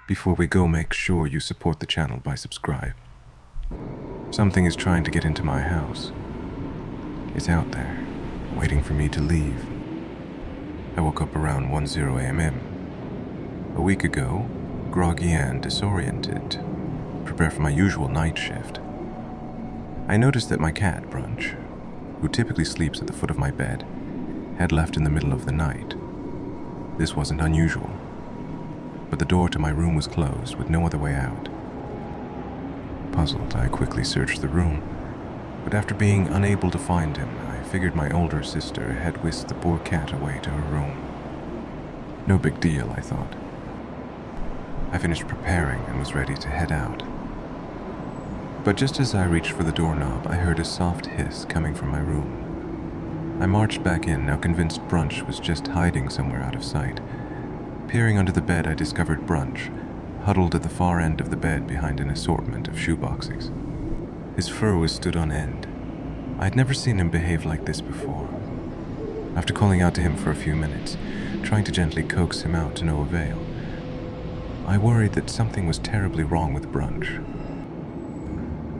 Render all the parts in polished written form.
Before we go, make sure you support the channel by subscribe. Something is trying to get into my house. It's out there, waiting for me to leave. I woke up around 10 a.m. A week ago, groggy and disoriented, prepare for my usual night shift. I noticed that my cat, Brunch, who typically sleeps at the foot of my bed, had left in the middle of the night. This wasn't unusual, but the door to my room was closed with no other way out. Puzzled, I quickly searched the room, but after being unable to find him, I figured my older sister had whisked the poor cat away to her room. No big deal, I thought. I finished preparing and was ready to head out. But just as I reached for the doorknob, I heard a soft hiss coming from my room. I marched back in, now convinced Brunch was just hiding somewhere out of sight. Peering under the bed, I discovered Brunch, huddled at the far end of the bed behind an assortment of shoeboxes. His fur was stood on end. I had never seen him behave like this before. After calling out to him for a few minutes, trying to gently coax him out to no avail, I worried that something was terribly wrong with Brunch.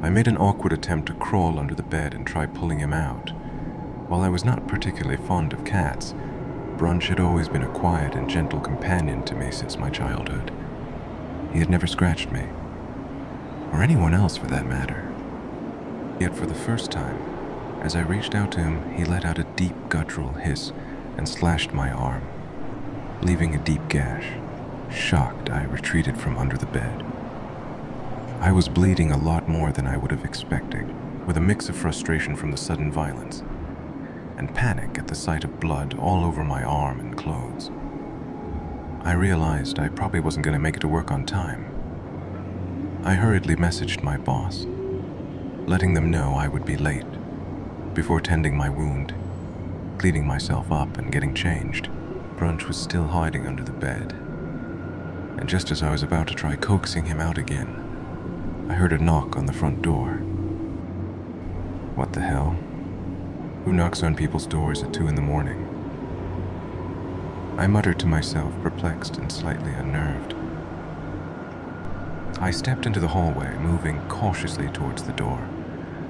I made an awkward attempt to crawl under the bed and try pulling him out. While I was not particularly fond of cats, Brunch had always been a quiet and gentle companion to me since my childhood. He had never scratched me, or anyone else for that matter. Yet for the first time, as I reached out to him, he let out a deep guttural hiss and slashed my arm, leaving a deep gash. Shocked, I retreated from under the bed. I was bleeding a lot more than I would have expected, with a mix of frustration from the sudden violence and panic at the sight of blood all over my arm and clothes. I realized I probably wasn't going to make it to work on time. I hurriedly messaged my boss, letting them know I would be late, before tending my wound, cleaning myself up and getting changed. Brunch was still hiding under the bed, and just as I was about to try coaxing him out again, I heard a knock on the front door. What the hell? Who knocks on people's doors at 2 a.m? I muttered to myself, perplexed and slightly unnerved. I stepped into the hallway, moving cautiously towards the door.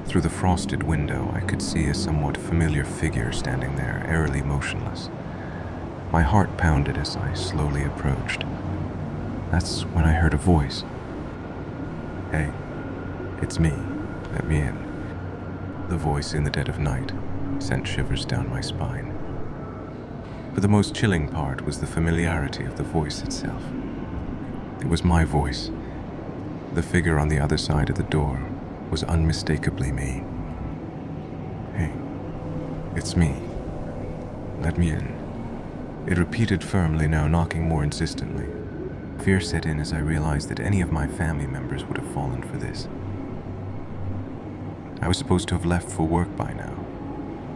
Through the frosted window, I could see a somewhat familiar figure standing there, airily motionless. My heart pounded as I slowly approached. That's when I heard a voice. "Hey, it's me. Let me in." The voice in the dead of night sent shivers down my spine. But the most chilling part was the familiarity of the voice itself. It was my voice. The figure on the other side of the door was unmistakably me. "Hey, it's me. Let me in." It repeated firmly, now knocking more insistently. Fear set in as I realized that any of my family members would have fallen for this. I was supposed to have left for work by now.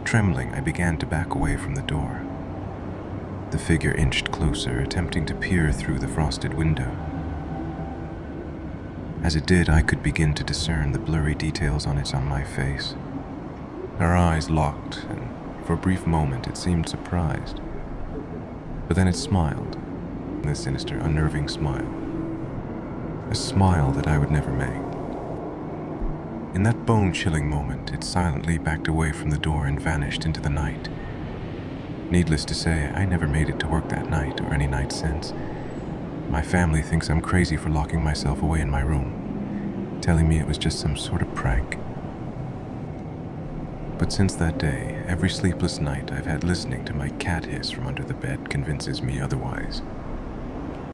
Trembling, I began to back away from the door. The figure inched closer, attempting to peer through the frosted window. As it did, I could begin to discern the blurry details on my face. Her eyes locked, and for a brief moment it seemed surprised. But then it smiled, a sinister, unnerving smile. A smile that I would never make. In that bone-chilling moment, it silently backed away from the door and vanished into the night. Needless to say, I never made it to work that night or any night since. My family thinks I'm crazy for locking myself away in my room, telling me it was just some sort of prank. But since that day, every sleepless night I've had listening to my cat hiss from under the bed convinces me otherwise.